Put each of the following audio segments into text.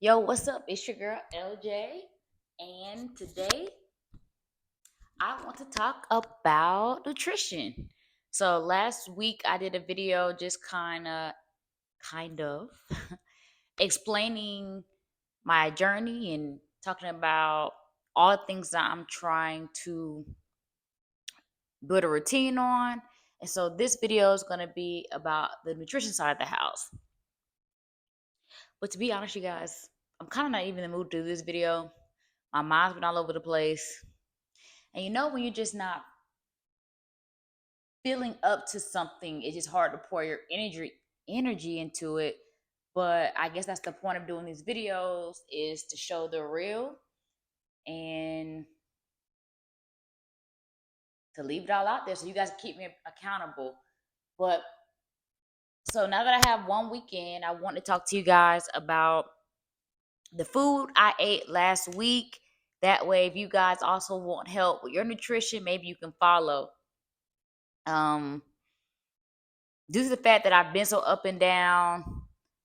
Yo, what's up? It's your girl LJ, and today I want to talk about nutrition. So last week I did a video just kind of explaining my journey and talking about all the things that I'm trying to build a routine on. And so this video is going to be about the nutrition side of the house. But to be honest, you guys, I'm kind of not even in the mood to do this video. My mind's been all over the place. And when you're just not feeling up to something, it's just hard to pour your energy into it. But I guess that's the point of doing these videos is to show the real and to leave it all out there so you guys can keep me accountable. But so now that I have one weekend, I want to talk to you guys about the food I ate last week. That way, if you guys also want help with your nutrition, maybe you can follow. Um, Due to the fact that I've been so up and down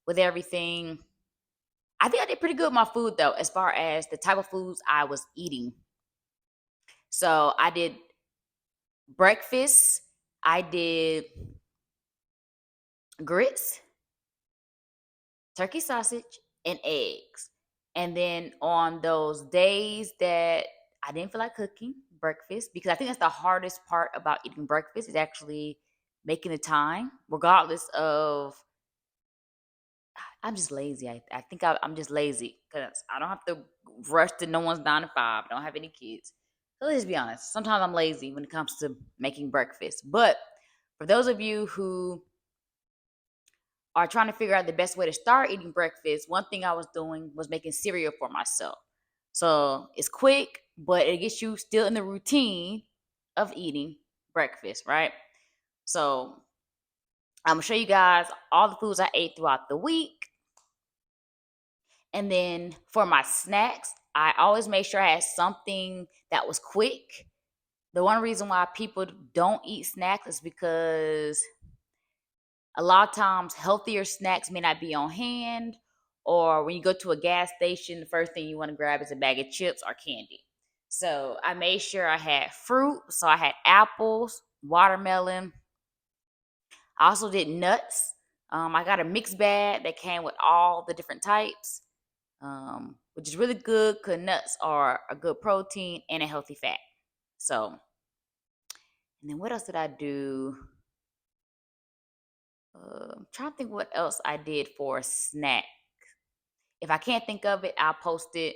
with everything, I think I did pretty good with my food though, as far as the type of foods I was eating. So I did breakfast, I did grits, turkey sausage, and eggs. And then on those days that I didn't feel like cooking breakfast, because I think that's the hardest part about eating breakfast is actually making the time, regardless of I'm just lazy. I think I'm just lazy because I don't have to rush to no one's 9 to 5. I don't have any kids. So let's be honest. Sometimes I'm lazy when it comes to making breakfast. But for those of you who are trying to figure out the best way to start eating breakfast, one thing I was doing was making cereal for myself. So it's quick, but it gets you still in the routine of eating breakfast, right? So I'm gonna show you guys all the foods I ate throughout the week. And then for my snacks, I always made sure I had something that was quick. The one reason why people don't eat snacks is because a lot of times healthier snacks may not be on hand, or when you go to a gas station, the first thing you want to grab is a bag of chips or candy. So I made sure I had fruit. So I had apples, watermelon. I also did nuts. I got a mixed bag that came with all the different types, which is really good because nuts are a good protein and a healthy fat. So, and then what else did I do? I'm trying to think what else I did for a snack. If I can't think of it, I'll post it.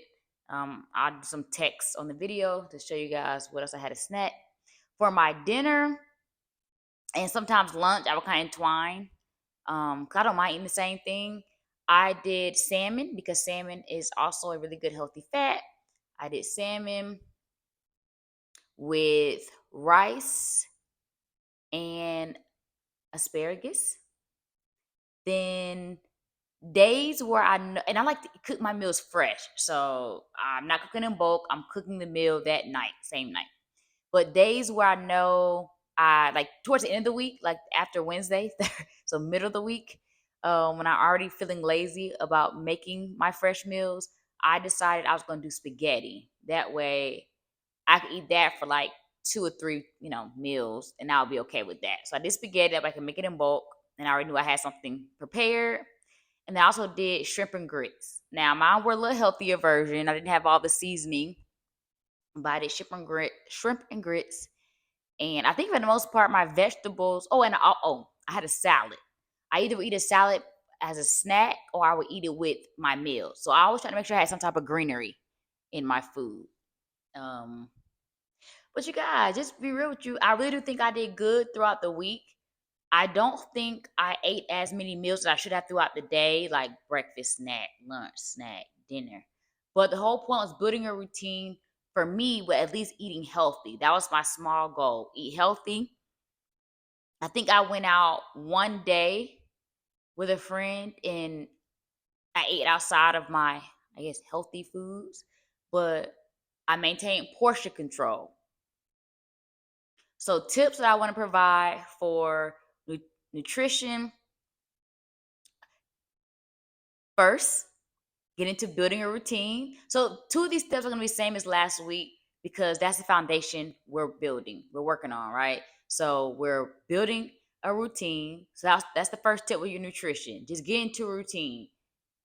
I'll do some text on the video to show you guys what else I had a snack. For my dinner and sometimes lunch, I would kind of entwine. 'Cause I don't mind eating the same thing. I did salmon because salmon is also a really good healthy fat. I did salmon with rice and asparagus. Then days where and I like to cook my meals fresh. So I'm not cooking in bulk. I'm cooking the meal that night, same night. But days where I know I like towards the end of the week, like after Wednesday, so middle of the week, when I'm already feeling lazy about making my fresh meals, I decided I was going to do spaghetti. That way I could eat that for like 2 or 3, meals, and I'll be okay with that. So I did spaghetti up. I can make it in bulk, and I already knew I had something prepared. And I also did shrimp and grits. Now mine were a little healthier version. I didn't have all the seasoning, but I did shrimp and grits. And I think for the most part, my vegetables. Oh, and I had a salad. I either would eat a salad as a snack or I would eat it with my meal. So I always try to make sure I had some type of greenery in my food. Um, but you guys, just be real with you. I really do think I did good throughout the week. I don't think I ate as many meals as I should have throughout the day, like breakfast, snack, lunch, snack, dinner. But the whole point was building a routine for me, with at least eating healthy. That was my small goal. Eat healthy. I think I went out one day with a friend and I ate outside of my, I guess, healthy foods, but I maintained portion control. So, tips that I want to provide for nutrition first, get into building a routine. So two of these steps are going to be the same as last week because that's the foundation we're working on, right? So we're building a routine. So that's the first tip with your nutrition. Just get into a routine.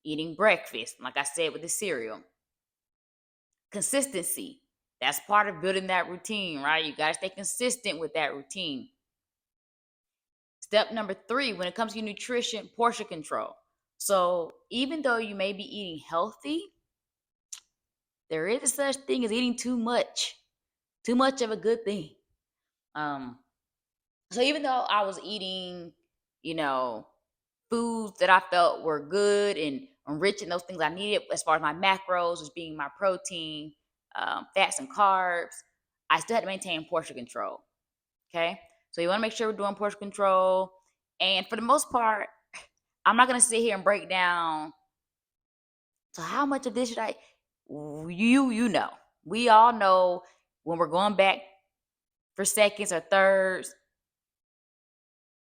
Eating breakfast, like I said with the cereal. Consistency. That's part of building that routine, right? You got to stay consistent with that routine. Step number 3, when it comes to nutrition, portion control. So even though you may be eating healthy, there is a such thing as eating too much. Too much of a good thing. Um, so even though I was eating, you know, foods that I felt were good and rich in those things I needed, as far as my macros, as being my protein, fats and carbs, I still had to maintain portion control. Okay, so you want to make sure we're doing portion control, and for the most part, I'm not gonna sit here and break down. So how much of this should I? You know, we all know when we're going back for seconds or thirds.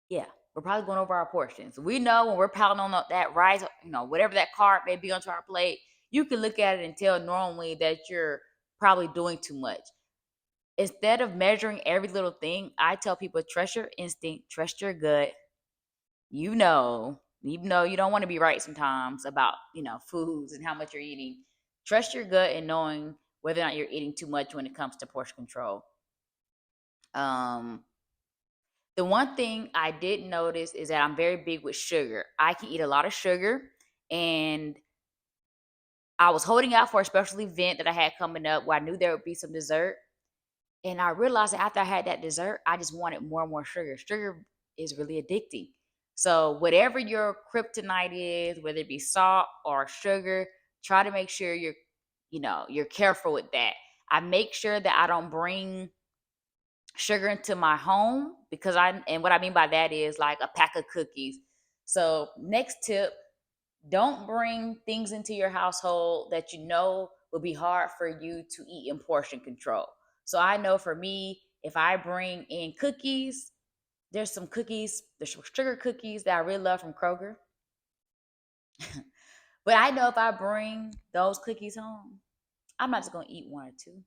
Yeah, we're probably going over our portions. We know when we're piling on that rice, whatever that carb may be onto our plate, you can look at it and tell normally that you're probably doing too much. Instead of measuring every little thing, I tell people trust your instinct, trust your gut. Even though you don't want to be right sometimes about, foods and how much you're eating, trust your gut and knowing whether or not you're eating too much when it comes to portion control. Um, the one thing I did notice is that I'm very big with sugar. I can eat a lot of sugar, and I was holding out for a special event that I had coming up where I knew there would be some dessert. And I realized that after I had that dessert, I just wanted more and more sugar. Sugar is really addicting. So whatever your kryptonite is, whether it be salt or sugar, try to make sure you're careful with that. I make sure that I don't bring sugar into my home because and what I mean by that is like a pack of cookies. So next tip, don't bring things into your household that you know will be hard for you to eat in portion control. So I know for me, if I bring in cookies, there's some sugar cookies that I really love from Kroger. But I know if I bring those cookies home, I'm not just gonna eat one or two.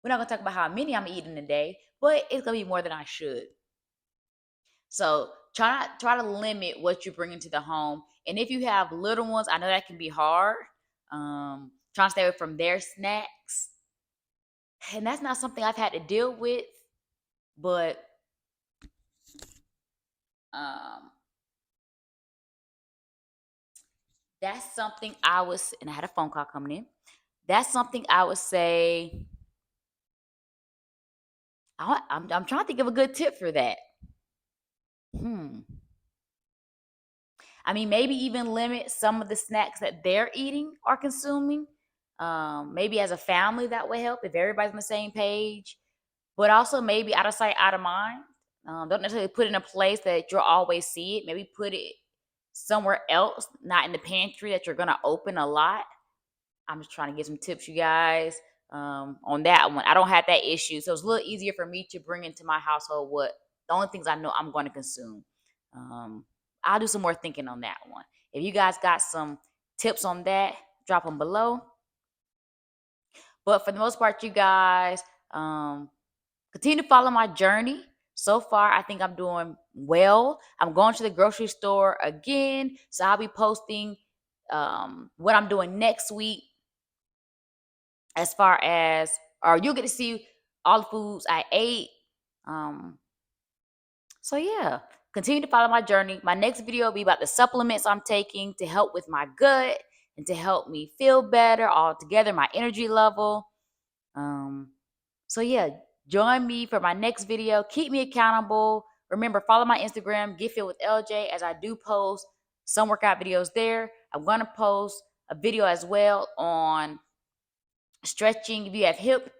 We're not gonna talk about how many I'm eating a day, but it's gonna be more than I should. So try to limit what you bring into the home. And if you have little ones, I know that can be hard. Trying to stay away from their snacks. And that's not something I've had to deal with, but um that's something and I had a phone call coming in. That's something I would say. I'm trying to think of a good tip for that. Hmm. I mean, maybe even limit some of the snacks that they're eating or consuming. Maybe as a family, that would help if everybody's on the same page. But also maybe out of sight, out of mind. Don't necessarily put it in a place that you'll always see it. Maybe put it somewhere else, not in the pantry that you're gonna open a lot. I'm just trying to get some tips, you guys, on that one. I don't have that issue, so it's a little easier for me to bring into my household what the only things I know I'm going to consume. Um, I'll do some more thinking on that one. If you guys got some tips on that, drop them below. But for the most part, you guys continue to follow my journey. So far, I think I'm doing well. I'm going to the grocery store again, so I'll be posting what I'm doing next week as far as, or you'll get to see all the foods I ate. Um, so yeah, continue to follow my journey. My next video will be about the supplements I'm taking to help with my gut and to help me feel better all together, my energy level. Um, so yeah, join me for my next video. Keep me accountable. Remember, follow my Instagram, Get Fit with LJ, as I do post some workout videos there. I'm gonna post a video as well on stretching if you have hip,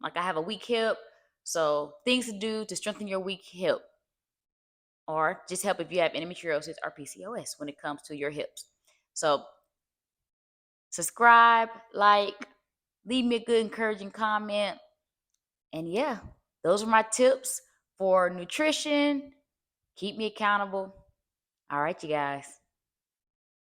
like I have a weak hip. So things to do to strengthen your weak hip, or just help if you have endometriosis or PCOS when it comes to your hips. So subscribe, like, leave me a good encouraging comment. And yeah, those are my tips for nutrition. Keep me accountable. All right, you guys.